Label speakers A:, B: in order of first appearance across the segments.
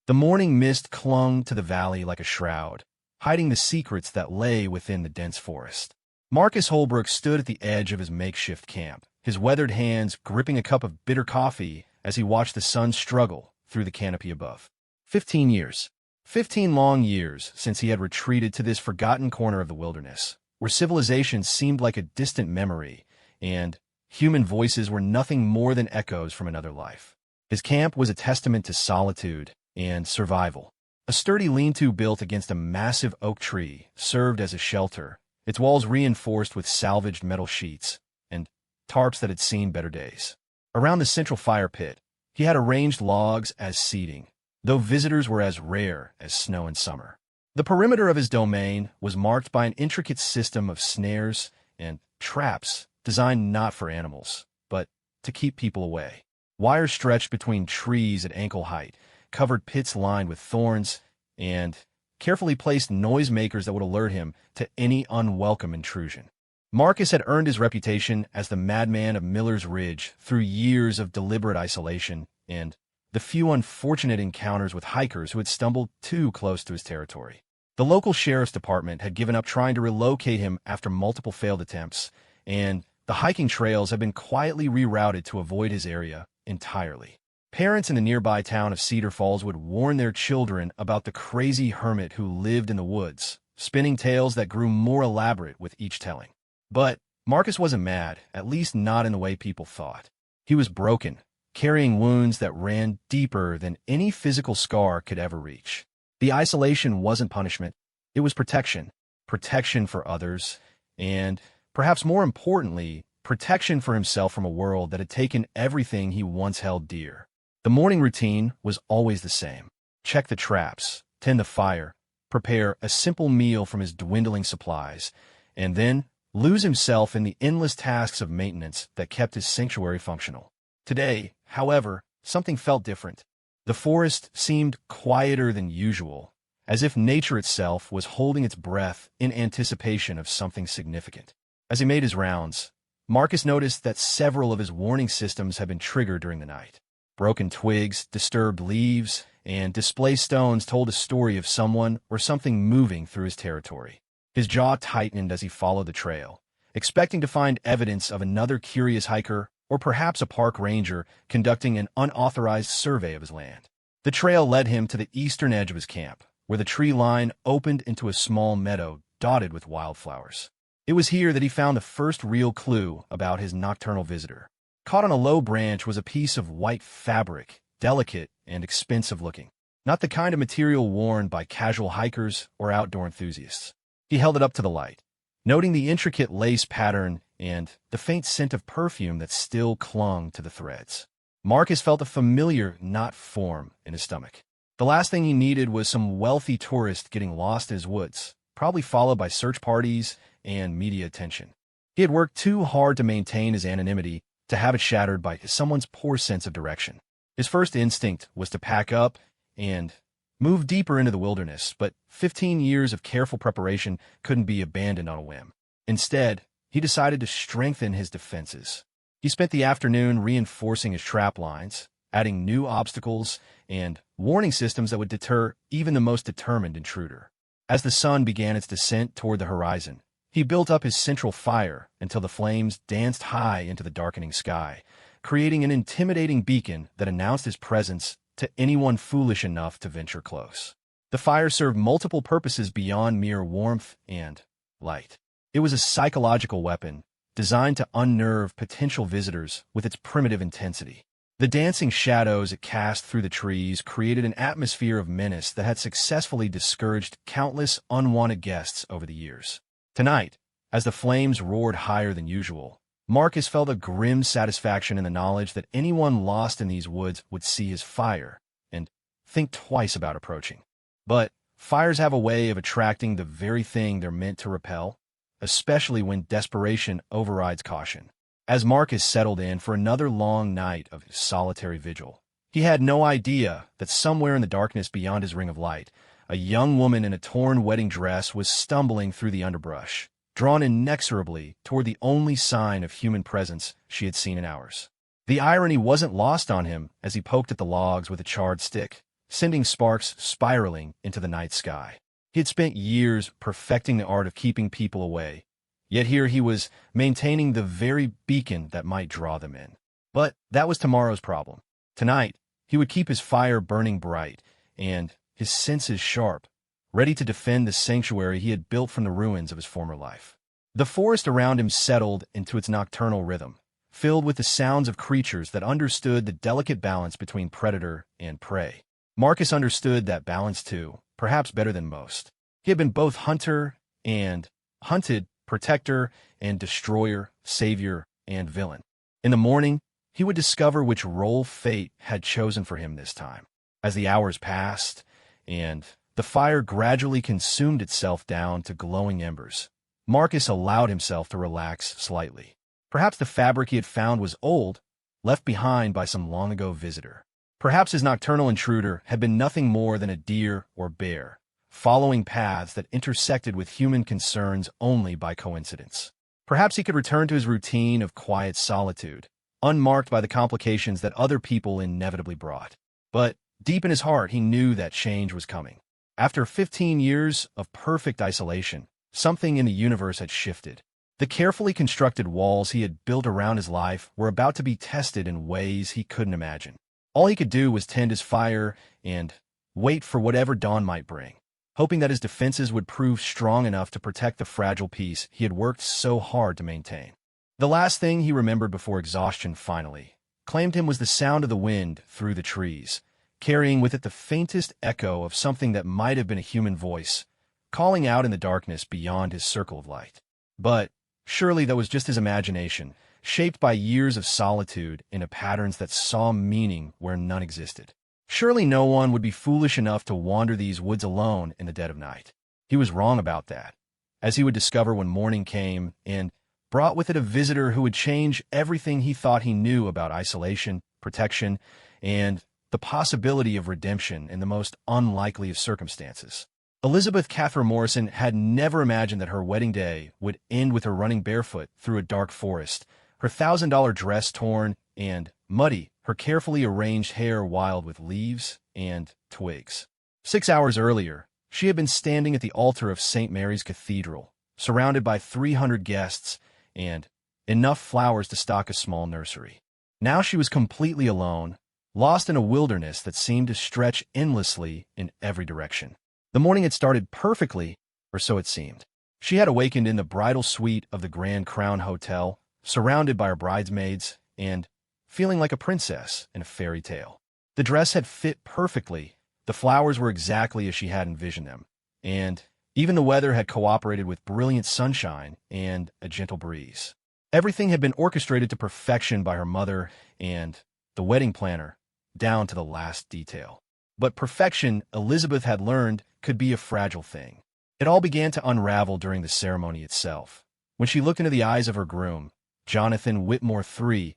A: The morning mist clung to the valley like a shroud, hiding the secrets that lay within the dense forest. Marcus Holbrook stood at the edge of his makeshift camp, his weathered hands gripping a cup of bitter coffee as he watched the sun struggle through the canopy above. 15 years. 15 long years since he had retreated to this forgotten corner of the wilderness, where civilization seemed like a distant memory, and human voices were nothing more than echoes from another life. His camp was a testament to solitude and survival. A sturdy lean-to built against a massive oak tree served as a shelter, its walls reinforced with salvaged metal sheets and tarps that had seen better days. Around the central fire pit, he had arranged logs as seating, though visitors were as rare as snow in summer. The perimeter of his domain was marked by an intricate system of snares and traps designed not for animals, but to keep people away. Wires stretched between trees at ankle height, covered pits lined with thorns, and carefully placed noisemakers that would alert him to any unwelcome intrusion. Marcus had earned his reputation as the madman of Miller's Ridge through years of deliberate isolation and the few unfortunate encounters with hikers who had stumbled too close to his territory. The local sheriff's department had given up trying to relocate him after multiple failed attempts, and the hiking trails had been quietly rerouted to avoid his area entirely. Parents in the nearby town of Cedar Falls would warn their children about the crazy hermit who lived in the woods, spinning tales that grew more elaborate with each telling. But Marcus wasn't mad, at least not in the way people thought. He was broken, carrying wounds that ran deeper than any physical scar could ever reach. The isolation wasn't punishment, it was protection. Protection for others, and, perhaps more importantly, protection for himself from a world that had taken everything he once held dear. The morning routine was always the same. Check the traps, tend the fire, prepare a simple meal from his dwindling supplies, and then lose himself in the endless tasks of maintenance that kept his sanctuary functional. Today, however, something felt different. The forest seemed quieter than usual, as if nature itself was holding its breath in anticipation of something significant. As he made his rounds, Marcus noticed that several of his warning systems had been triggered during the night. Broken twigs, disturbed leaves, and displaced stones told a story of someone or something moving through his territory. His jaw tightened as he followed the trail, expecting to find evidence of another curious hiker or perhaps a park ranger conducting an unauthorized survey of his land. The trail led him to the eastern edge of his camp, where the tree line opened into a small meadow dotted with wildflowers. It was here that he found the first real clue about his nocturnal visitor. Caught on a low branch was a piece of white fabric, delicate and expensive looking, not the kind of material worn by casual hikers or outdoor enthusiasts. He held it up to the light, noting the intricate lace pattern and the faint scent of perfume that still clung to the threads. Marcus felt a familiar knot form in his stomach. The last thing he needed was some wealthy tourist getting lost in his woods, probably followed by search parties and media attention. He had worked too hard to maintain his anonymity to have it shattered by someone's poor sense of direction. His first instinct was to pack up and move deeper into the wilderness, but 15 years of careful preparation couldn't be abandoned on a whim. Instead, he decided to strengthen his defenses. He spent the afternoon reinforcing his trap lines, adding new obstacles and warning systems that would deter even the most determined intruder. As the sun began its descent toward the horizon, he built up his central fire until the flames danced high into the darkening sky, creating an intimidating beacon that announced his presence to anyone foolish enough to venture close. The fire served multiple purposes beyond mere warmth and light. It was a psychological weapon designed to unnerve potential visitors with its primitive intensity. The dancing shadows it cast through the trees created an atmosphere of menace that had successfully discouraged countless unwanted guests over the years. Tonight, as the flames roared higher than usual, Marcus felt a grim satisfaction in the knowledge that anyone lost in these woods would see his fire and think twice about approaching. But fires have a way of attracting the very thing they're meant to repel, especially when desperation overrides caution. As Marcus settled in for another long night of his solitary vigil, he had no idea that somewhere in the darkness beyond his ring of light, a young woman in a torn wedding dress was stumbling through the underbrush, drawn inexorably toward the only sign of human presence she had seen in hours. The irony wasn't lost on him as he poked at the logs with a charred stick, sending sparks spiraling into the night sky. He had spent years perfecting the art of keeping people away, yet here he was maintaining the very beacon that might draw them in. But that was tomorrow's problem. Tonight, he would keep his fire burning bright and his senses sharp, ready to defend the sanctuary he had built from the ruins of his former life. The forest around him settled into its nocturnal rhythm, filled with the sounds of creatures that understood the delicate balance between predator and prey. Marcus understood that balance too, perhaps better than most. He had been both hunter and hunted, protector and destroyer, savior and villain. In the morning, he would discover which role fate had chosen for him this time. As the hours passed, and the fire gradually consumed itself down to glowing embers, Marcus allowed himself to relax slightly. Perhaps the fabric he had found was old, left behind by some long-ago visitor. Perhaps his nocturnal intruder had been nothing more than a deer or bear, following paths that intersected with human concerns only by coincidence. Perhaps he could return to his routine of quiet solitude, unmarked by the complications that other people inevitably brought. But deep in his heart, he knew that change was coming. After 15 years of perfect isolation, something in the universe had shifted. The carefully constructed walls he had built around his life were about to be tested in ways he couldn't imagine. All he could do was tend his fire and wait for whatever dawn might bring, hoping that his defenses would prove strong enough to protect the fragile peace he had worked so hard to maintain. The last thing he remembered before exhaustion finally claimed him was the sound of the wind through the trees, carrying with it the faintest echo of something that might have been a human voice, calling out in the darkness beyond his circle of light. But surely that was just his imagination, shaped by years of solitude into patterns that saw meaning where none existed. Surely no one would be foolish enough to wander these woods alone in the dead of night. He was wrong about that, as he would discover when morning came and brought with it a visitor who would change everything he thought he knew about isolation, protection, and the possibility of redemption in the most unlikely of circumstances. Elizabeth Catherine Morrison had never imagined that her wedding day would end with her running barefoot through a dark forest, her $1,000 dress torn and muddy, her carefully arranged hair wild with leaves and twigs. 6 hours earlier, she had been standing at the altar of St. Mary's Cathedral, surrounded by 300 guests and enough flowers to stock a small nursery. Now she was completely alone, lost in a wilderness that seemed to stretch endlessly in every direction. The morning had started perfectly, or so it seemed. She had awakened in the bridal suite of the Grand Crown Hotel, surrounded by her bridesmaids, and feeling like a princess in a fairy tale. The dress had fit perfectly, the flowers were exactly as she had envisioned them, and even the weather had cooperated with brilliant sunshine and a gentle breeze. Everything had been orchestrated to perfection by her mother and the wedding planner, down to the last detail. But perfection, Elizabeth had learned, could be a fragile thing. It all began to unravel during the ceremony itself, when she looked into the eyes of her groom, Jonathan Whitmore III,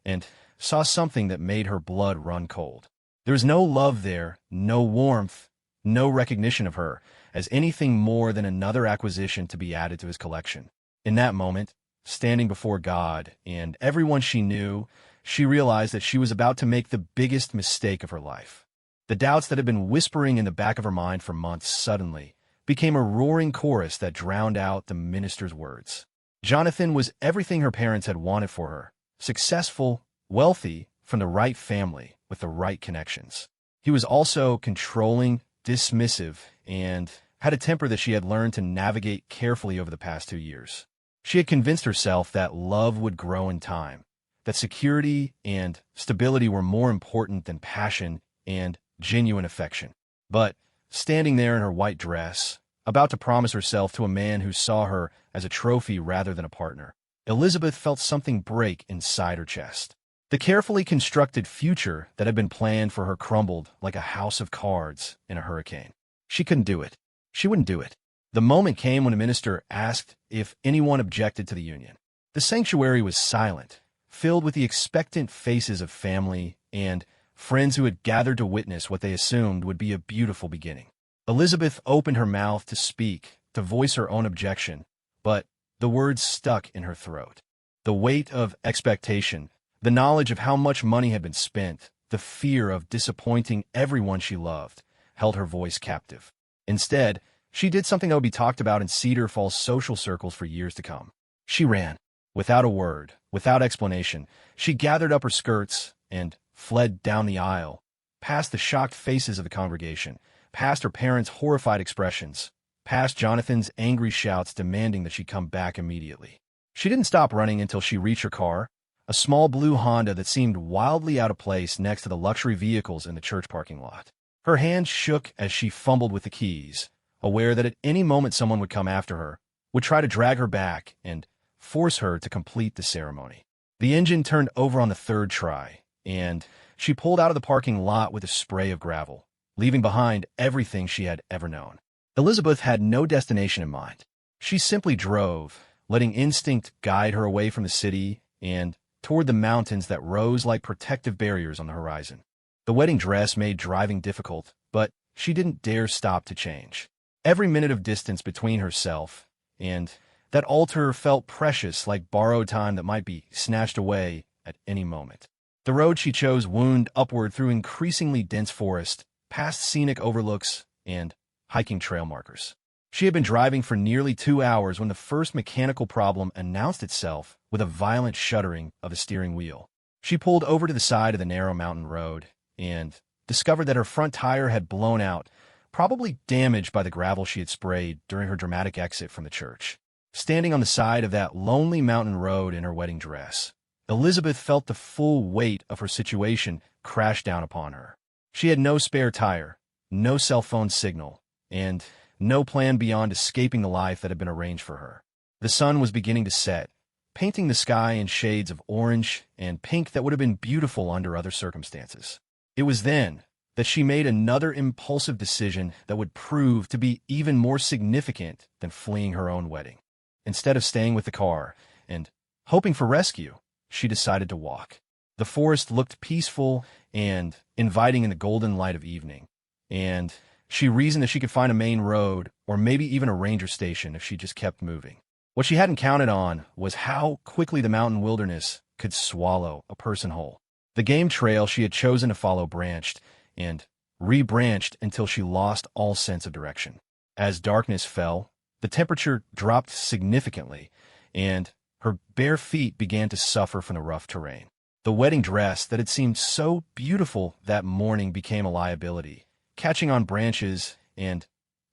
A: and saw something that made her blood run cold. There was no love there, no warmth, no recognition of her as anything more than another acquisition to be added to his collection. In that moment, standing before God and everyone she knew, she realized that she was about to make the biggest mistake of her life. The doubts that had been whispering in the back of her mind for months suddenly became a roaring chorus that drowned out the minister's words. Jonathan was everything her parents had wanted for her: successful, wealthy, from the right family, with the right connections. He was also controlling, dismissive, and had a temper that she had learned to navigate carefully over the past 2 years. She had convinced herself that love would grow in time, that security and stability were more important than passion and genuine affection. But standing there in her white dress, about to promise herself to a man who saw her as a trophy rather than a partner, Elizabeth felt something break inside her chest. The carefully constructed future that had been planned for her crumbled like a house of cards in a hurricane. She couldn't do it. She wouldn't do it. The moment came when a minister asked if anyone objected to the union. The sanctuary was silent, filled with the expectant faces of family and friends who had gathered to witness what they assumed would be a beautiful beginning. Elizabeth opened her mouth to speak, to voice her own objection, but the words stuck in her throat. The weight of expectation, the knowledge of how much money had been spent, the fear of disappointing everyone she loved, held her voice captive. Instead, she did something that would be talked about in Cedar Falls social circles for years to come. She ran. Without a word, without explanation, she gathered up her skirts and fled down the aisle, past the shocked faces of the congregation, past her parents' horrified expressions, past Jonathan's angry shouts demanding that she come back immediately. She didn't stop running until she reached her car, a small blue Honda that seemed wildly out of place next to the luxury vehicles in the church parking lot. Her hands shook as she fumbled with the keys, aware that at any moment someone would come after her, would try to drag her back, and force her to complete the ceremony. The engine turned over on the third try, and she pulled out of the parking lot with a spray of gravel, leaving behind everything she had ever known. Elizabeth had no destination in mind. She simply drove, letting instinct guide her away from the city and toward the mountains that rose like protective barriers on the horizon. The wedding dress made driving difficult, but she didn't dare stop to change. Every minute of distance between herself and that altar felt precious, like borrowed time that might be snatched away at any moment. The road she chose wound upward through increasingly dense forest, past scenic overlooks and hiking trail markers. She had been driving for nearly 2 hours when the first mechanical problem announced itself with a violent shuddering of the steering wheel. She pulled over to the side of the narrow mountain road and discovered that her front tire had blown out, probably damaged by the gravel she had sprayed during her dramatic exit from the church. Standing on the side of that lonely mountain road in her wedding dress, Elizabeth felt the full weight of her situation crash down upon her. She had no spare tire, no cell phone signal, and no plan beyond escaping the life that had been arranged for her. The sun was beginning to set, painting the sky in shades of orange and pink that would have been beautiful under other circumstances. It was then that she made another impulsive decision that would prove to be even more significant than fleeing her own wedding. Instead of staying with the car and hoping for rescue, she decided to walk. The forest looked peaceful and inviting in the golden light of evening, and she reasoned that she could find a main road or maybe even a ranger station if she just kept moving. What she hadn't counted on was how quickly the mountain wilderness could swallow a person whole. The game trail she had chosen to follow branched and rebranched until she lost all sense of direction. As darkness fell, the temperature dropped significantly, and her bare feet began to suffer from the rough terrain. The wedding dress that had seemed so beautiful that morning became a liability, catching on branches and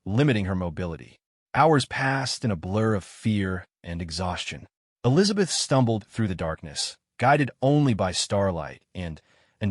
A: limiting her mobility. Hours passed in a blur of fear and exhaustion. Elizabeth stumbled through the darkness, guided only by starlight and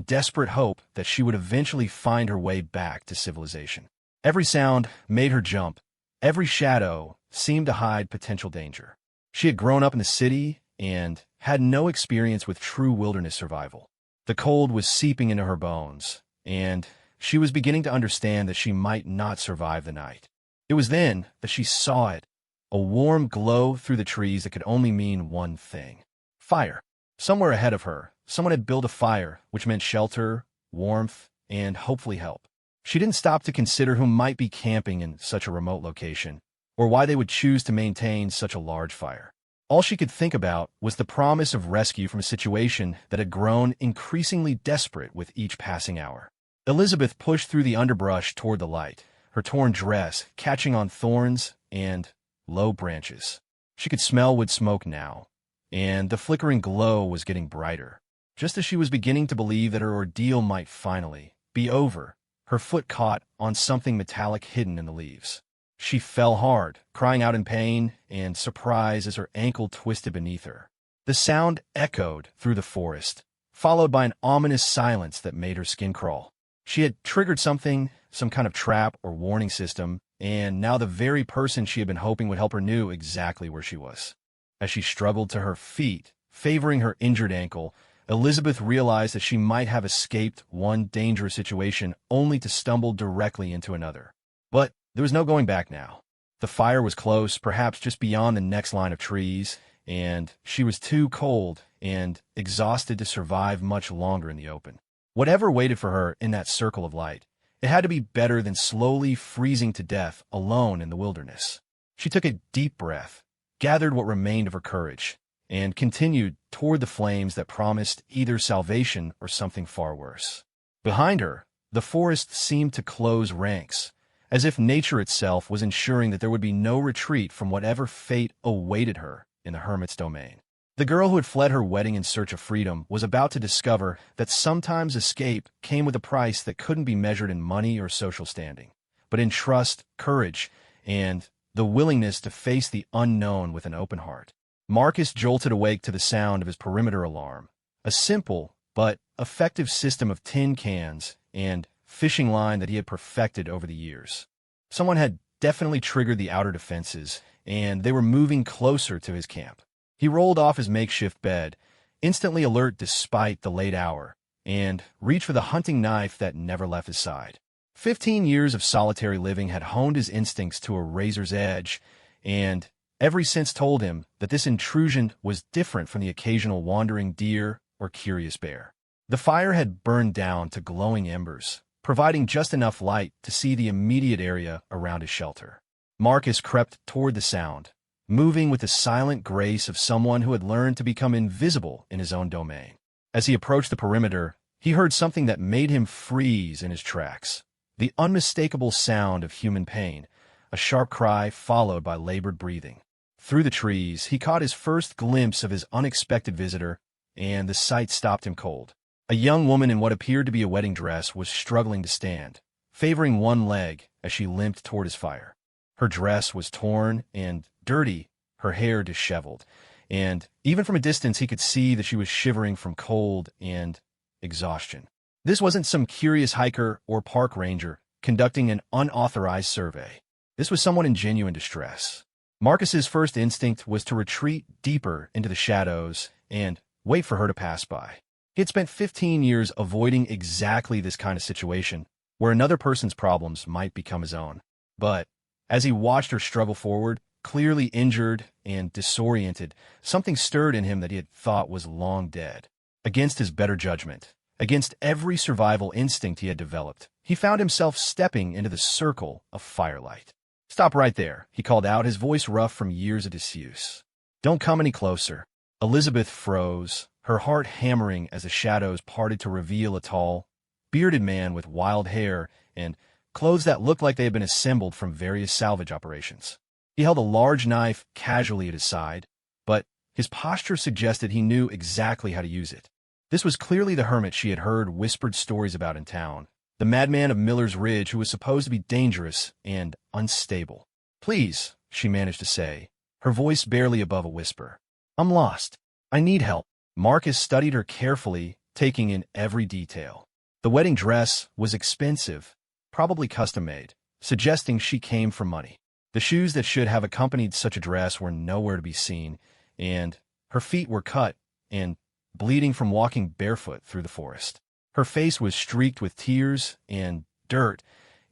A: desperate hope that she would eventually find her way back to civilization. Every sound made her jump. Every shadow seemed to hide potential danger. She had grown up in the city and had no experience with true wilderness survival. The cold was seeping into her bones, and she was beginning to understand that she might not survive the night. It was then that she saw it, a warm glow through the trees that could only mean one thing: fire. Somewhere ahead of her, someone had built a fire, which meant shelter, warmth, and hopefully help. She didn't stop to consider who might be camping in such a remote location, or why they would choose to maintain such a large fire. All she could think about was the promise of rescue from a situation that had grown increasingly desperate with each passing hour. Elizabeth pushed through the underbrush toward the light, her torn dress catching on thorns and low branches. She could smell wood smoke now, and the flickering glow was getting brighter. Just as she was beginning to believe that her ordeal might finally be over, her foot caught on something metallic hidden in the leaves. She fell hard, crying out in pain and surprise as her ankle twisted beneath her. The sound echoed through the forest, followed by an ominous silence that made her skin crawl. She had triggered something, some kind of trap or warning system, and now the very person she had been hoping would help her knew exactly where she was. As she struggled to her feet, favoring her injured ankle, Elizabeth realized that she might have escaped one dangerous situation only to stumble directly into another. But there was no going back now. The fire was close, perhaps just beyond the next line of trees, and she was too cold and exhausted to survive much longer in the open. Whatever waited for her in that circle of light, it had to be better than slowly freezing to death alone in the wilderness. She took a deep breath, gathered what remained of her courage, and continued toward the flames that promised either salvation or something far worse. Behind her, the forest seemed to close ranks, as if nature itself was ensuring that there would be no retreat from whatever fate awaited her in the hermit's domain. The girl who had fled her wedding in search of freedom was about to discover that sometimes escape came with a price that couldn't be measured in money or social standing, but in trust, courage, and the willingness to face the unknown with an open heart. Marcus jolted awake to the sound of his perimeter alarm, a simple but effective system of tin cans and fishing line that he had perfected over the years. Someone had definitely triggered the outer defenses, and they were moving closer to his camp. He rolled off his makeshift bed, instantly alert despite the late hour, and reached for the hunting knife that never left his side. 15 years of solitary living had honed his instincts to a razor's edge, and every sense told him that this intrusion was different from the occasional wandering deer or curious bear. The fire had burned down to glowing embers, providing just enough light to see the immediate area around his shelter. Marcus crept toward the sound, moving with the silent grace of someone who had learned to become invisible in his own domain. As he approached the perimeter, he heard something that made him freeze in his tracks. The unmistakable sound of human pain, a sharp cry followed by labored breathing. Through the trees, he caught his first glimpse of his unexpected visitor, and the sight stopped him cold. A young woman in what appeared to be a wedding dress was struggling to stand, favoring one leg as she limped toward his fire. Her dress was torn and dirty, her hair disheveled, and even from a distance he could see that she was shivering from cold and exhaustion. This wasn't some curious hiker or park ranger conducting an unauthorized survey. This was someone in genuine distress. Marcus's first instinct was to retreat deeper into the shadows and wait for her to pass by. He had spent 15 years avoiding exactly this kind of situation, where another person's problems might become his own. But as he watched her struggle forward, clearly injured and disoriented, something stirred in him that he had thought was long dead. Against his better judgment, against every survival instinct he had developed, he found himself stepping into the circle of firelight. "Stop right there," he called out, his voice rough from years of disuse. "Don't come any closer." Elizabeth froze, her heart hammering as the shadows parted to reveal a tall, bearded man with wild hair and clothes that looked like they had been assembled from various salvage operations. He held a large knife casually at his side, but his posture suggested he knew exactly how to use it. This was clearly the hermit she had heard whispered stories about in town, the madman of Miller's Ridge who was supposed to be dangerous and unstable. "Please," she managed to say, her voice barely above a whisper. "I'm lost. I need help." Marcus studied her carefully, taking in every detail. The wedding dress was expensive, probably custom-made, suggesting she came from money. The shoes that should have accompanied such a dress were nowhere to be seen, and her feet were cut and bleeding from walking barefoot through the forest. Her face was streaked with tears and dirt,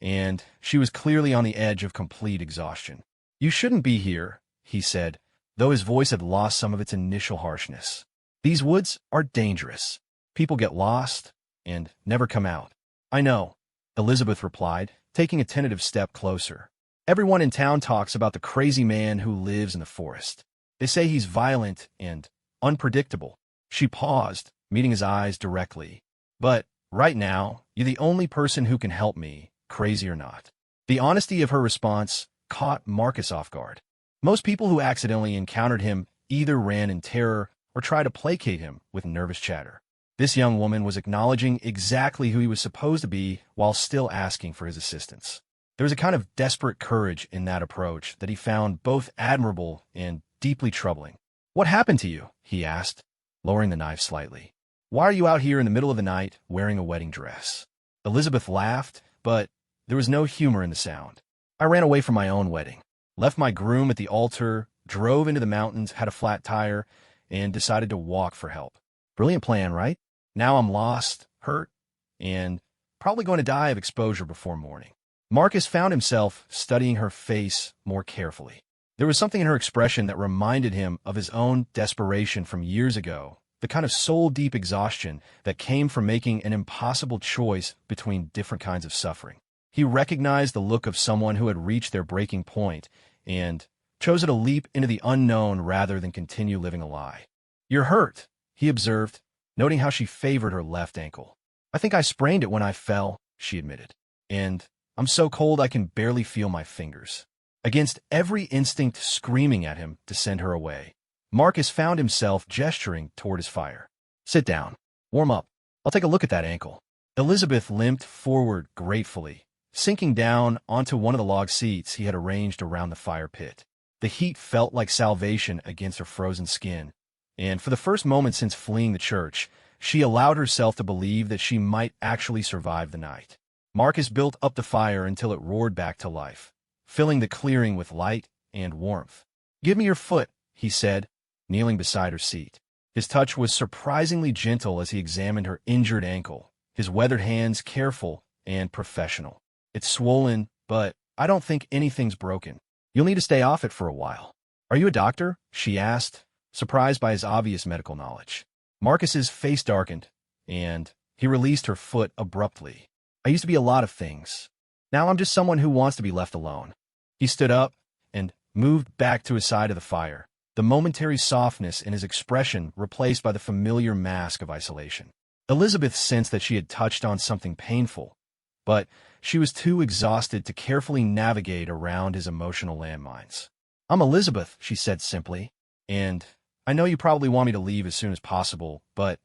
A: and she was clearly on the edge of complete exhaustion. "You shouldn't be here," he said, though his voice had lost some of its initial harshness. "These woods are dangerous. People get lost and never come out." "I know," Elizabeth replied, taking a tentative step closer. "Everyone in town talks about the crazy man who lives in the forest. They say he's violent and unpredictable." She paused, meeting his eyes directly. "But right now, you're the only person who can help me, crazy or not." The honesty of her response caught Marcus off guard. Most people who accidentally encountered him either ran in terror or tried to placate him with nervous chatter. This young woman was acknowledging exactly who he was supposed to be while still asking for his assistance. There was a kind of desperate courage in that approach that he found both admirable and deeply troubling. "What happened to you?" he asked, lowering the knife slightly. "Why are you out here in the middle of the night wearing a wedding dress?" Elizabeth laughed, but there was no humor in the sound. "I ran away from my own wedding, left my groom at the altar, drove into the mountains, had a flat tire, and decided to walk for help. Brilliant plan, right? Now I'm lost, hurt, and probably going to die of exposure before morning." Marcus found himself studying her face more carefully. There was something in her expression that reminded him of his own desperation from years ago, the kind of soul-deep exhaustion that came from making an impossible choice between different kinds of suffering. He recognized the look of someone who had reached their breaking point and chosen to leap into the unknown rather than continue living a lie. "You're hurt," he observed, noting how she favored her left ankle. I think I sprained it when I fell, she admitted. And I'm so cold I can barely feel my fingers. Against every instinct screaming at him to send her away, Marcus found himself gesturing toward his fire. Sit down. Warm up. I'll take a look at that ankle. Elizabeth limped forward gratefully, sinking down onto one of the log seats he had arranged around the fire pit. The heat felt like salvation against her frozen skin, and for the first moment since fleeing the church, she allowed herself to believe that she might actually survive the night. Marcus built up the fire until it roared back to life, filling the clearing with light and warmth. Give me your foot, he said, kneeling beside her seat. His touch was surprisingly gentle as he examined her injured ankle, his weathered hands careful and professional. It's swollen, but I don't think anything's broken. You'll need to stay off it for a while. Are you a doctor? She asked, surprised by his obvious medical knowledge. Marcus's face darkened, and he released her foot abruptly. I used to be a lot of things. Now I'm just someone who wants to be left alone. He stood up and moved back to his side of the fire, the momentary softness in his expression replaced by the familiar mask of isolation. Elizabeth sensed that she had touched on something painful, but she was too exhausted to carefully navigate around his emotional landmines. I'm Elizabeth, she said simply, and I know you probably want me to leave as soon as possible, but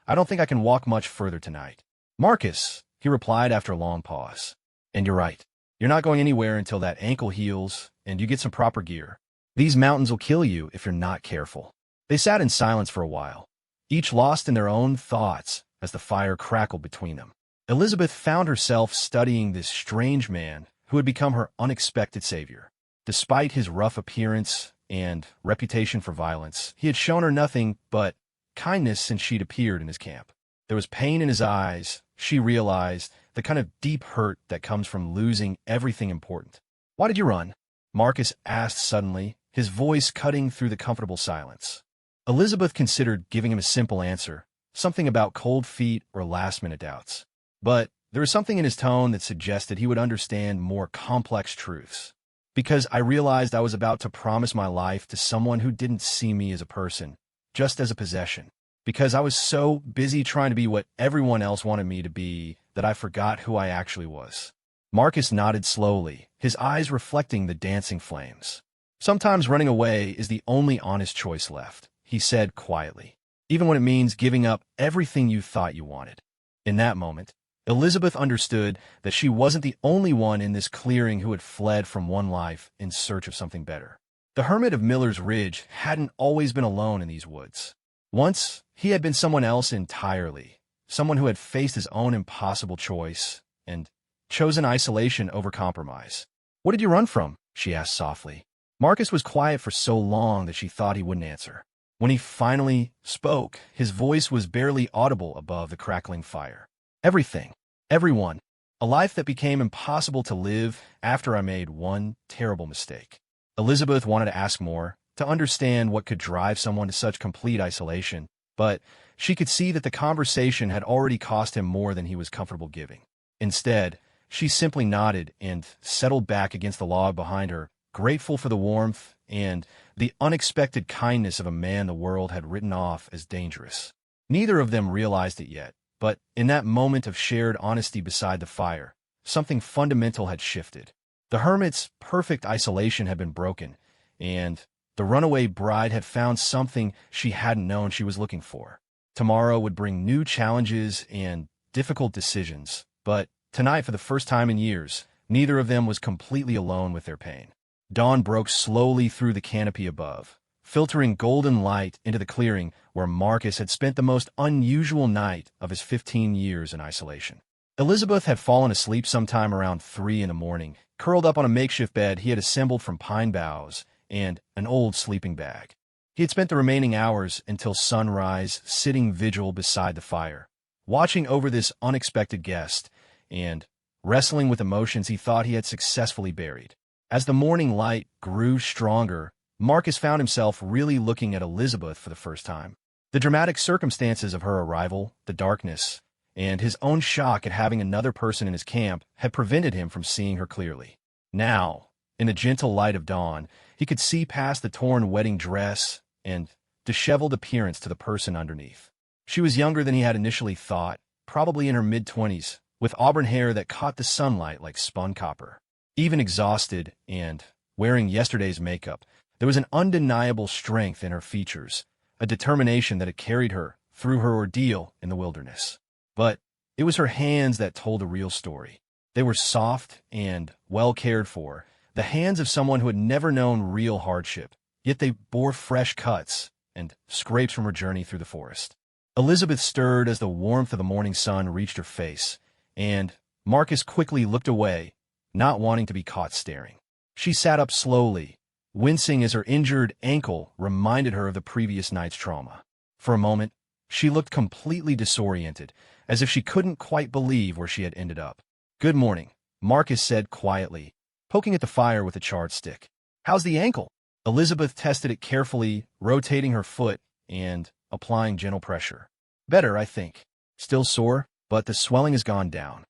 A: I don't think I can walk much further tonight. Marcus, he replied after a long pause. And you're right. You're not going anywhere until that ankle heals and you get some proper gear. These mountains will kill you if you're not careful. They sat in silence for a while, each lost in their own thoughts as the fire crackled between them. Elizabeth found herself studying this strange man who had become her unexpected savior. Despite his rough appearance and reputation for violence, he had shown her nothing but kindness since she'd appeared in his camp. There was pain in his eyes, she realized, the kind of deep hurt that comes from losing everything important. Why did you run? Marcus asked suddenly, his voice cutting through the comfortable silence. Elizabeth considered giving him a simple answer, something about cold feet or last-minute doubts. But there was something in his tone that suggested he would understand more complex truths. Because I realized I was about to promise my life to someone who didn't see me as a person, just as a possession. Because I was so busy trying to be what everyone else wanted me to be that I forgot who I actually was. Marcus nodded slowly, his eyes reflecting the dancing flames. Sometimes running away is the only honest choice left, he said quietly, even when it means giving up everything you thought you wanted. In that moment, Elizabeth understood that she wasn't the only one in this clearing who had fled from one life in search of something better. The hermit of Miller's Ridge hadn't always been alone in these woods. Once, he had been someone else entirely, someone who had faced his own impossible choice and chosen isolation over compromise. What did you run from? She asked softly. Marcus was quiet for so long that she thought he wouldn't answer. When he finally spoke, his voice was barely audible above the crackling fire. Everything. Everyone. A life that became impossible to live after I made one terrible mistake. Elizabeth wanted to ask more, to understand what could drive someone to such complete isolation, but she could see that the conversation had already cost him more than he was comfortable giving. Instead, she simply nodded and settled back against the log behind her, grateful for the warmth and the unexpected kindness of a man the world had written off as dangerous. Neither of them realized it yet, but in that moment of shared honesty beside the fire, something fundamental had shifted. The hermit's perfect isolation had been broken, and the runaway bride had found something she hadn't known she was looking for. Tomorrow would bring new challenges and difficult decisions, but tonight, for the first time in years, neither of them was completely alone with their pain. Dawn broke slowly through the canopy above, filtering golden light into the clearing where Marcus had spent the most unusual night of his 15 years in isolation. Elizabeth had fallen asleep sometime around 3 in the morning, curled up on a makeshift bed he had assembled from pine boughs and an old sleeping bag. He had spent the remaining hours until sunrise sitting vigil beside the fire, watching over this unexpected guest and wrestling with emotions he thought he had successfully buried. As the morning light grew stronger, Marcus found himself really looking at Elizabeth for the first time. The dramatic circumstances of her arrival, the darkness, and his own shock at having another person in his camp had prevented him from seeing her clearly. Now, in the gentle light of dawn, he could see past the torn wedding dress and disheveled appearance to the person underneath. She was younger than he had initially thought, probably in her mid-20s, with auburn hair that caught the sunlight like spun copper. Even exhausted and wearing yesterday's makeup, there was an undeniable strength in her features, a determination that had carried her through her ordeal in the wilderness. But it was her hands that told the real story. They were soft and well cared for, the hands of someone who had never known real hardship, yet they bore fresh cuts and scrapes from her journey through the forest. Elizabeth stirred as the warmth of the morning sun reached her face, and Marcus quickly looked away, not wanting to be caught staring. She sat up slowly, wincing as her injured ankle reminded her of the previous night's trauma. For a moment, she looked completely disoriented, as if she couldn't quite believe where she had ended up. "Good morning," Marcus said quietly, poking at the fire with a charred stick. "How's the ankle?" Elizabeth tested it carefully, rotating her foot and applying gentle pressure. "Better, I think. Still sore, but the swelling has gone down."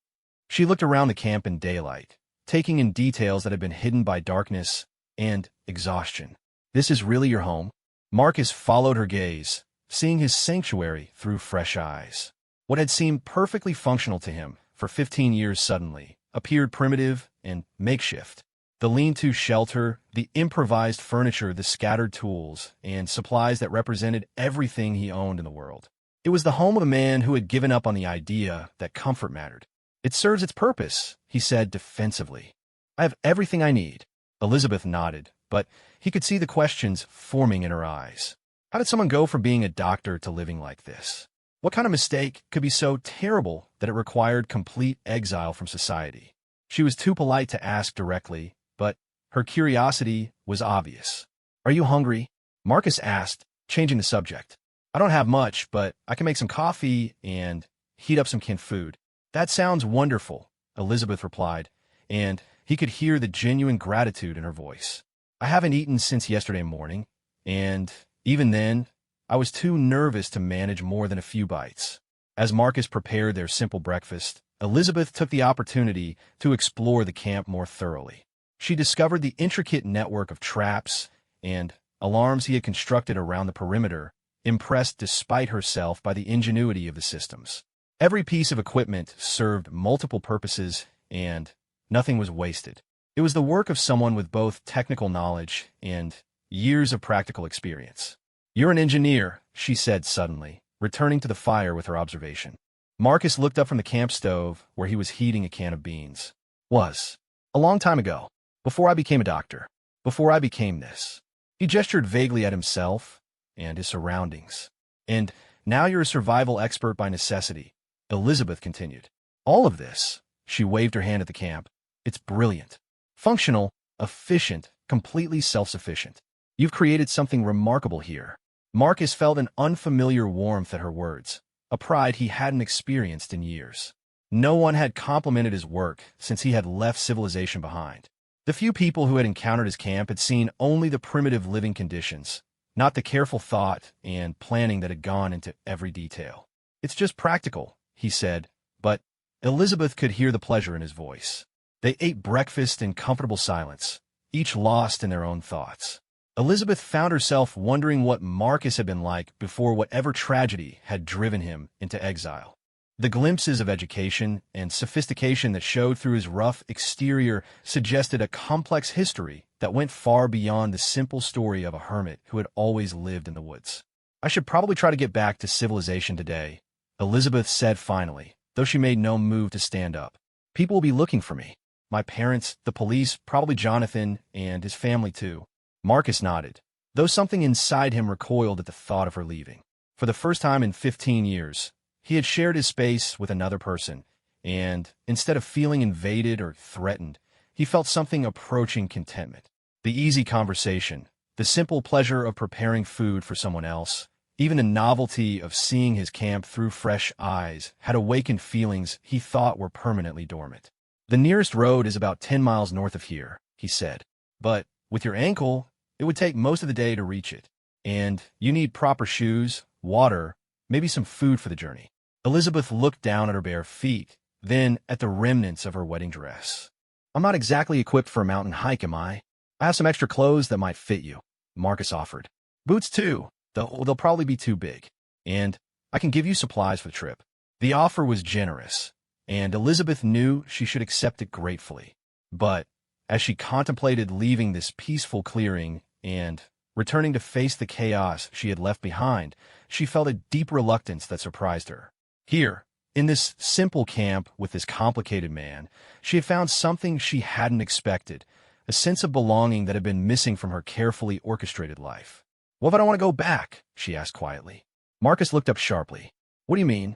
A: She looked around the camp in daylight, taking in details that had been hidden by darkness and exhaustion. "This is really your home?" Marcus followed her gaze, seeing his sanctuary through fresh eyes. What had seemed perfectly functional to him for 15 years suddenly appeared primitive and makeshift. The lean-to shelter, the improvised furniture, the scattered tools, and supplies that represented everything he owned in the world. It was the home of a man who had given up on the idea that comfort mattered. "It serves its purpose," he said defensively. "I have everything I need." Elizabeth nodded, but he could see the questions forming in her eyes. How did someone go from being a doctor to living like this? What kind of mistake could be so terrible that it required complete exile from society? She was too polite to ask directly, but her curiosity was obvious. "Are you hungry?" Marcus asked, changing the subject. "I don't have much, but I can make some coffee and heat up some canned food." "That sounds wonderful," Elizabeth replied, and he could hear the genuine gratitude in her voice. "I haven't eaten since yesterday morning, and even then, I was too nervous to manage more than a few bites." As Marcus prepared their simple breakfast, Elizabeth took the opportunity to explore the camp more thoroughly. She discovered the intricate network of traps and alarms he had constructed around the perimeter, impressed despite herself by the ingenuity of the systems. Every piece of equipment served multiple purposes, and nothing was wasted. It was the work of someone with both technical knowledge and years of practical experience. "You're an engineer," she said suddenly, returning to the fire with her observation. Marcus looked up from the camp stove, where he was heating a can of beans. "Was. A long time ago. Before I became a doctor. Before I became this." He gestured vaguely at himself and his surroundings. "And now you're a survival expert by necessity," Elizabeth continued. "All of this," she waved her hand at the camp, "it's brilliant. Functional, efficient, completely self-sufficient. You've created something remarkable here." Marcus felt an unfamiliar warmth at her words, a pride he hadn't experienced in years. No one had complimented his work since he had left civilization behind. The few people who had encountered his camp had seen only the primitive living conditions, not the careful thought and planning that had gone into every detail. "It's just practical," he said, but Elizabeth could hear the pleasure in his voice. They ate breakfast in comfortable silence, each lost in their own thoughts. Elizabeth found herself wondering what Marcus had been like before whatever tragedy had driven him into exile. The glimpses of education and sophistication that showed through his rough exterior suggested a complex history that went far beyond the simple story of a hermit who had always lived in the woods. "I should probably try to get back to civilization today," Elizabeth said finally, though she made no move to stand up. "People will be looking for me. My parents, the police, probably Jonathan, and his family too." Marcus nodded, though something inside him recoiled at the thought of her leaving. For the first time in 15 years, he had shared his space with another person, and instead of feeling invaded or threatened, he felt something approaching contentment. The easy conversation, the simple pleasure of preparing food for someone else, even the novelty of seeing his camp through fresh eyes had awakened feelings he thought were permanently dormant. "The nearest road is about 10 miles north of here," he said. "But with your ankle, it would take most of the day to reach it. And you need proper shoes, water, maybe some food for the journey." Elizabeth looked down at her bare feet, then at the remnants of her wedding dress. "I'm not exactly equipped for a mountain hike, am I? I have some extra clothes that might fit you," Marcus offered. "Boots too, though they'll probably be too big. And I can give you supplies for the trip." The offer was generous, and Elizabeth knew she should accept it gratefully. But as she contemplated leaving this peaceful clearing and returning to face the chaos she had left behind, she felt a deep reluctance that surprised her. Here, in this simple camp with this complicated man, she had found something she hadn't expected, a sense of belonging that had been missing from her carefully orchestrated life. "What if I don't want to go back?" she asked quietly. Marcus looked up sharply. "What do you mean?"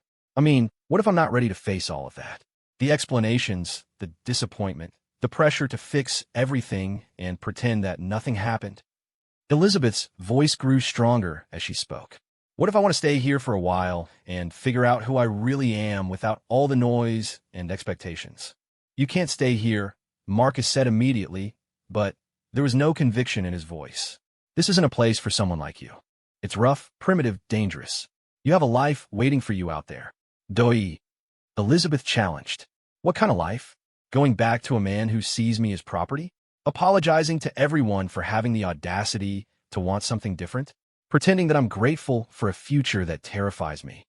A: What if I'm not ready to face all of that? The explanations, the disappointment, the pressure to fix everything and pretend that nothing happened. Elizabeth's voice grew stronger as she spoke. "What if I want to stay here for a while and figure out who I really am without all the noise and expectations?" "You can't stay here," Marcus said immediately, but there was no conviction in his voice. "This isn't a place for someone like you. It's rough, primitive, dangerous. You have a life waiting for you out there." "Doi," Elizabeth challenged. "What kind of life? Going back to a man who sees me as property? Apologizing to everyone for having the audacity to want something different? Pretending that I'm grateful for a future that terrifies me?"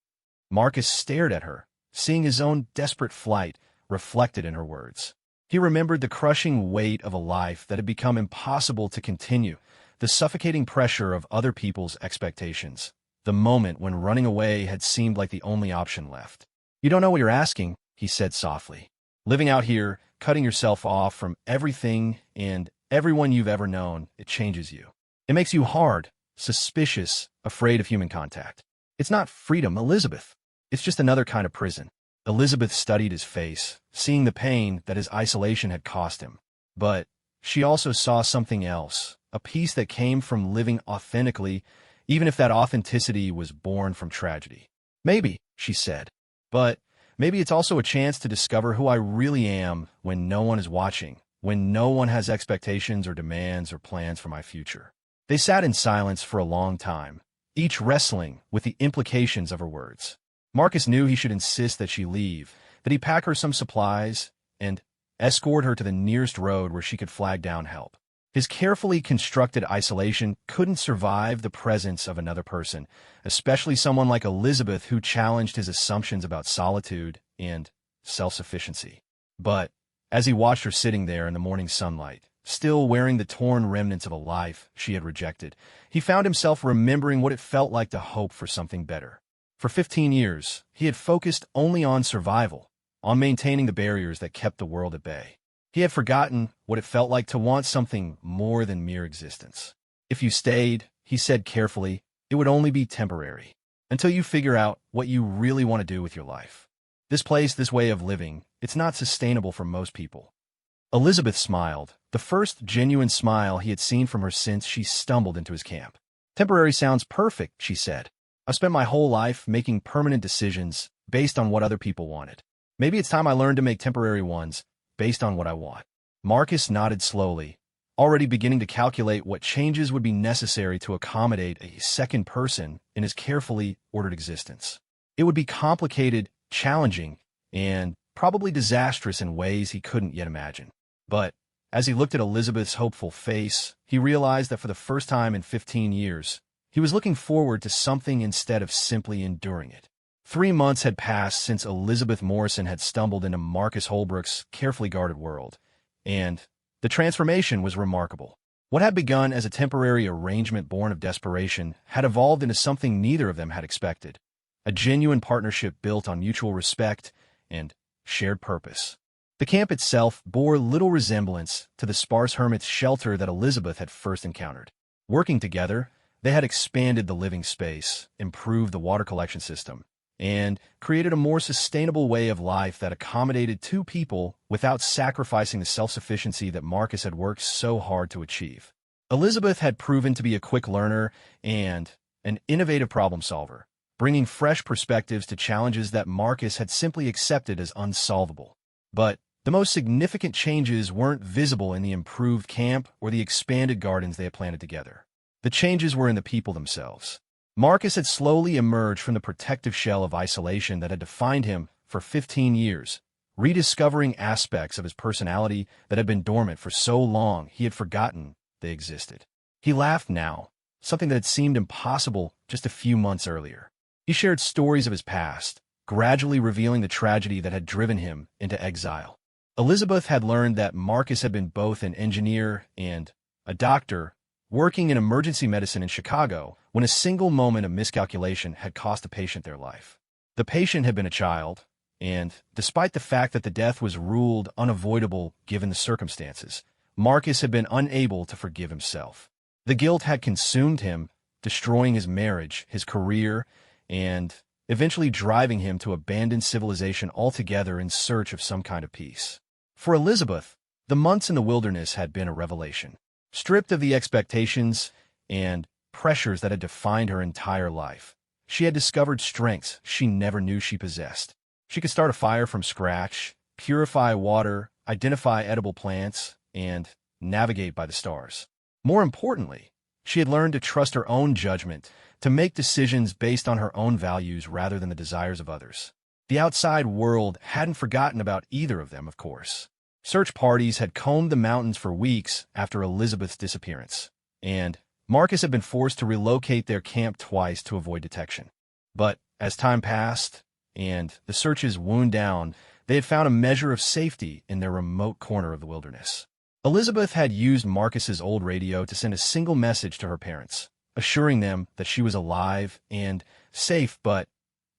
A: Marcus stared at her, seeing his own desperate flight reflected in her words. He remembered the crushing weight of a life that had become impossible to continue, the suffocating pressure of other people's expectations, the moment when running away had seemed like the only option left. "You don't know what you're asking," he said softly. "Living out here, cutting yourself off from everything and everyone you've ever known, it changes you. It makes you hard, suspicious, afraid of human contact. It's not freedom, Elizabeth. It's just another kind of prison." Elizabeth studied his face, seeing the pain that his isolation had cost him. But she also saw something else, a peace that came from living authentically, even if that authenticity was born from tragedy. "Maybe," she said, "but maybe it's also a chance to discover who I really am when no one is watching, when no one has expectations or demands or plans for my future." They sat in silence for a long time, each wrestling with the implications of her words. Marcus knew he should insist that she leave, that he pack her some supplies, and escort her to the nearest road where she could flag down help. His carefully constructed isolation couldn't survive the presence of another person, especially someone like Elizabeth who challenged his assumptions about solitude and self-sufficiency. But as he watched her sitting there in the morning sunlight, still wearing the torn remnants of a life she had rejected, he found himself remembering what it felt like to hope for something better. For 15 years, he had focused only on survival, on maintaining the barriers that kept the world at bay. He had forgotten what it felt like to want something more than mere existence. "If you stayed," he said carefully, "it would only be temporary, until you figure out what you really want to do with your life. This place, this way of living, it's not sustainable for most people." Elizabeth smiled, the first genuine smile he had seen from her since she stumbled into his camp. "Temporary sounds perfect," she said. "I've spent my whole life making permanent decisions based on what other people wanted. Maybe it's time I learned to make temporary ones based on what I want." Marcus nodded slowly, already beginning to calculate what changes would be necessary to accommodate a second person in his carefully ordered existence. It would be complicated, challenging, and probably disastrous in ways he couldn't yet imagine. But as he looked at Elizabeth's hopeful face, he realized that for the first time in 15 years, he was looking forward to something instead of simply enduring it. 3 months had passed since Elizabeth Morrison had stumbled into Marcus Holbrook's carefully guarded world, and the transformation was remarkable. What had begun as a temporary arrangement born of desperation had evolved into something neither of them had expected, a genuine partnership built on mutual respect and shared purpose. The camp itself bore little resemblance to the sparse hermit's shelter that Elizabeth had first encountered. Working together, they had expanded the living space, improved the water collection system, and created a more sustainable way of life that accommodated two people without sacrificing the self-sufficiency that Marcus had worked so hard to achieve. Elizabeth had proven to be a quick learner and an innovative problem solver, bringing fresh perspectives to challenges that Marcus had simply accepted as unsolvable. But the most significant changes weren't visible in the improved camp or the expanded gardens they had planted together. The changes were in the people themselves. Marcus had slowly emerged from the protective shell of isolation that had defined him for 15 years, rediscovering aspects of his personality that had been dormant for so long he had forgotten they existed. He laughed now, something that had seemed impossible just a few months earlier. He shared stories of his past, gradually revealing the tragedy that had driven him into exile. Elizabeth had learned that Marcus had been both an engineer and a doctor, working in emergency medicine in Chicago, when a single moment of miscalculation had cost a patient their life. The patient had been a child, and despite the fact that the death was ruled unavoidable given the circumstances, Marcus had been unable to forgive himself. The guilt had consumed him, destroying his marriage, his career, and eventually driving him to abandon civilization altogether in search of some kind of peace. For Elizabeth, the months in the wilderness had been a revelation. Stripped of the expectations and pressures that had defined her entire life, she had discovered strengths she never knew she possessed. She could start a fire from scratch, purify water, identify edible plants, and navigate by the stars. More importantly, she had learned to trust her own judgment, to make decisions based on her own values rather than the desires of others. The outside world hadn't forgotten about either of them, of course. Search parties had combed the mountains for weeks after Elizabeth's disappearance, and Marcus had been forced to relocate their camp twice to avoid detection. But as time passed and the searches wound down, they had found a measure of safety in their remote corner of the wilderness. Elizabeth had used Marcus's old radio to send a single message to her parents, assuring them that she was alive and safe but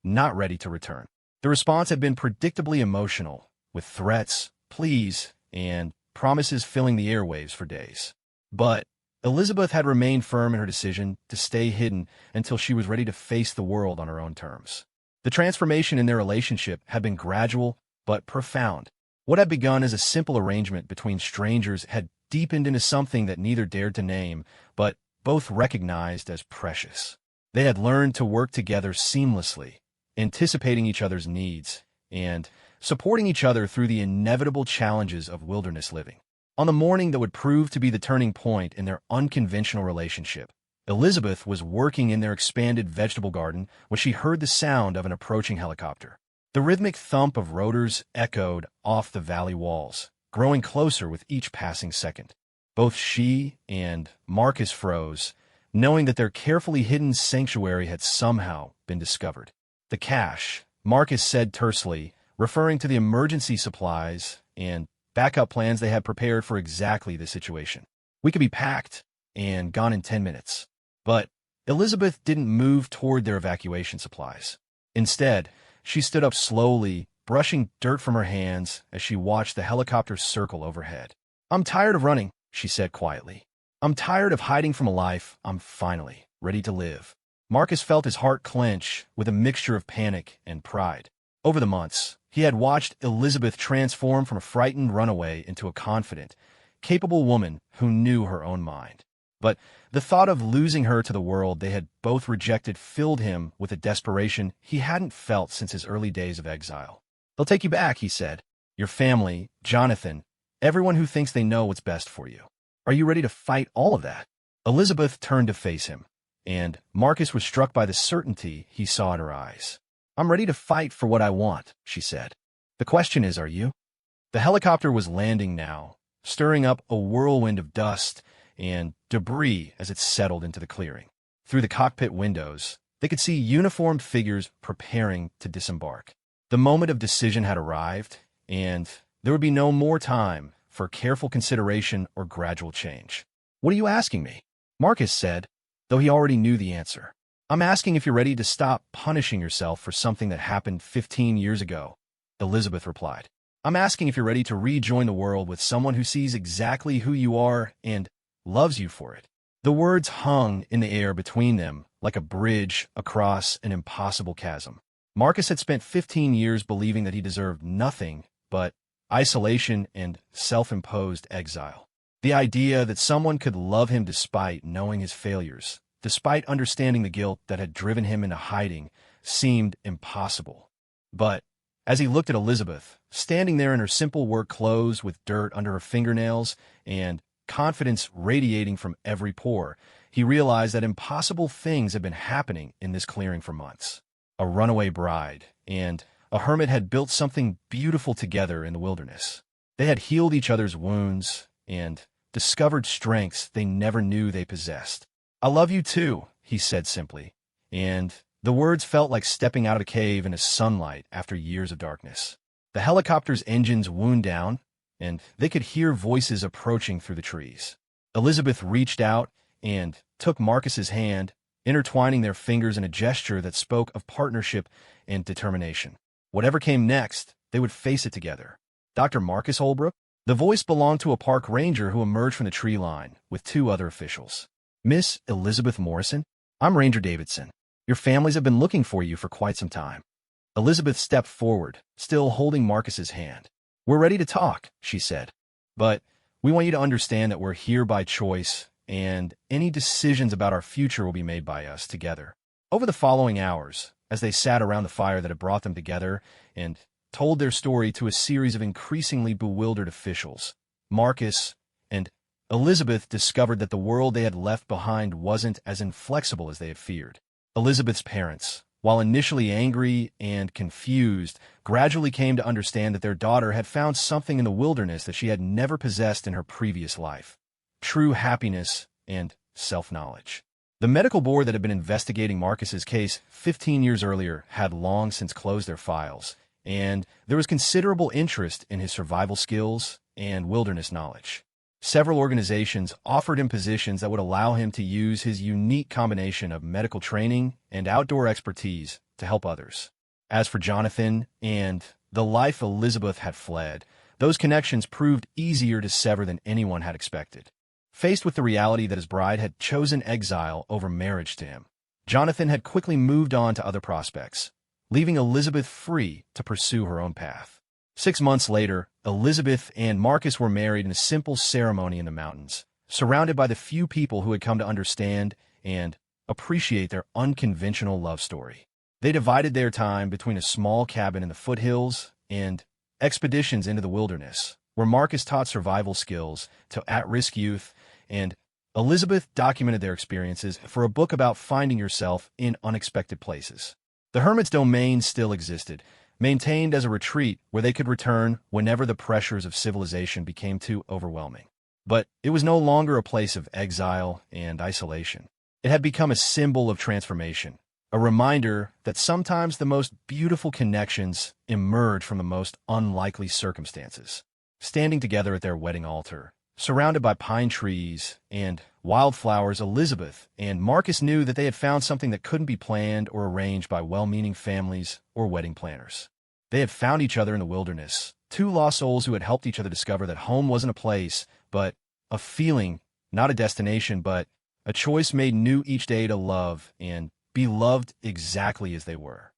A: not ready to return. The response had been predictably emotional, with threats, pleas, and promises filling the airwaves for days. But Elizabeth had remained firm in her decision to stay hidden until she was ready to face the world on her own terms. The transformation in their relationship had been gradual but profound. What had begun as a simple arrangement between strangers had deepened into something that neither dared to name, but both recognized as precious. They had learned to work together seamlessly, anticipating each other's needs, and supporting each other through the inevitable challenges of wilderness living. On the morning that would prove to be the turning point in their unconventional relationship, Elizabeth was working in their expanded vegetable garden when she heard the sound of an approaching helicopter. The rhythmic thump of rotors echoed off the valley walls, growing closer with each passing second. Both she and Marcus froze, knowing that their carefully hidden sanctuary had somehow been discovered. The cache, Marcus said tersely, referring to the emergency supplies and backup plans they had prepared for exactly this situation. We could be packed and gone in 10 minutes. But Elizabeth didn't move toward their evacuation supplies. Instead, she stood up slowly, brushing dirt from her hands as she watched the helicopter circle overhead. "I'm tired of running," she said quietly. "I'm tired of hiding from a life. I'm finally ready to live." Marcus felt his heart clench with a mixture of panic and pride. Over the months, he had watched Elizabeth transform from a frightened runaway into a confident, capable woman who knew her own mind. But the thought of losing her to the world they had both rejected filled him with a desperation he hadn't felt since his early days of exile. "They'll take you back," he said. "Your family, Jonathan, everyone who thinks they know what's best for you. Are you ready to fight all of that?" Elizabeth turned to face him, and Marcus was struck by the certainty he saw in her eyes. "I'm ready to fight for what I want," she said. "The question is, are you?" The helicopter was landing now, stirring up a whirlwind of dust and debris as it settled into the clearing. Through the cockpit windows, they could see uniformed figures preparing to disembark. The moment of decision had arrived, and there would be no more time for careful consideration or gradual change. "What are you asking me?" Marcus said, though he already knew the answer. "I'm asking if you're ready to stop punishing yourself for something that happened 15 years ago," Elizabeth replied. "I'm asking if you're ready to rejoin the world with someone who sees exactly who you are and loves you for it." The words hung in the air between them like a bridge across an impossible chasm. Marcus had spent 15 years believing that he deserved nothing but isolation and self-imposed exile. The idea that someone could love him despite knowing his failures, despite understanding the guilt that had driven him into hiding, seemed impossible. But as he looked at Elizabeth, standing there in her simple work clothes with dirt under her fingernails and confidence radiating from every pore, he realized that impossible things had been happening in this clearing for months. A runaway bride and a hermit had built something beautiful together in the wilderness. They had healed each other's wounds and discovered strengths they never knew they possessed. "I love you too," he said simply, and The words felt like stepping out of a cave into sunlight after years of darkness. The helicopter's engines wound down, and they could hear voices approaching through the trees. Elizabeth reached out and took Marcus's hand, intertwining their fingers in a gesture that spoke of partnership and determination. Whatever came next, they would face it together. Dr. Marcus Holbrook? The voice belonged to a park ranger who emerged from the tree line with two other officials. Miss Elizabeth Morrison? I'm Ranger Davidson. Your families have been looking for you for quite some time. Elizabeth stepped forward, still holding Marcus's hand. We're ready to talk, she said. But we want you to understand that we're here by choice, and any decisions about our future will be made by us together. Over the following hours, as they sat around the fire that had brought them together and told their story to a series of increasingly bewildered officials, Marcus and Elizabeth discovered that the world they had left behind wasn't as inflexible as they had feared. Elizabeth's parents, while initially angry and confused, gradually came to understand that their daughter had found something in the wilderness that she had never possessed in her previous life: true happiness and self-knowledge. The medical board that had been investigating Marcus's case 15 years earlier had long since closed their files, and there was considerable interest in his survival skills and wilderness knowledge. Several organizations offered him positions that would allow him to use his unique combination of medical training and outdoor expertise to help others. As for Jonathan and the life Elizabeth had fled, those connections proved easier to sever than anyone had expected. Faced with the reality that his bride had chosen exile over marriage to him, Jonathan had quickly moved on to other prospects, leaving Elizabeth free to pursue her own path. 6 months later, Elizabeth and Marcus were married in a simple ceremony in the mountains, surrounded by the few people who had come to understand and appreciate their unconventional love story. They divided their time between a small cabin in the foothills and expeditions into the wilderness, where Marcus taught survival skills to at-risk youth, and Elizabeth documented their experiences for a book about finding yourself in unexpected places. The hermit's domain still existed, maintained as a retreat where they could return whenever the pressures of civilization became too overwhelming. But it was no longer a place of exile and isolation. It had become a symbol of transformation, a reminder that sometimes the most beautiful connections emerge from the most unlikely circumstances. Standing together at their wedding altar, surrounded by pine trees and wildflowers, Elizabeth and Marcus knew that they had found something that couldn't be planned or arranged by well-meaning families or wedding planners. They had found each other in the wilderness, two lost souls who had helped each other discover that home wasn't a place, but a feeling, not a destination, but a choice made new each day to love and be loved exactly as they were.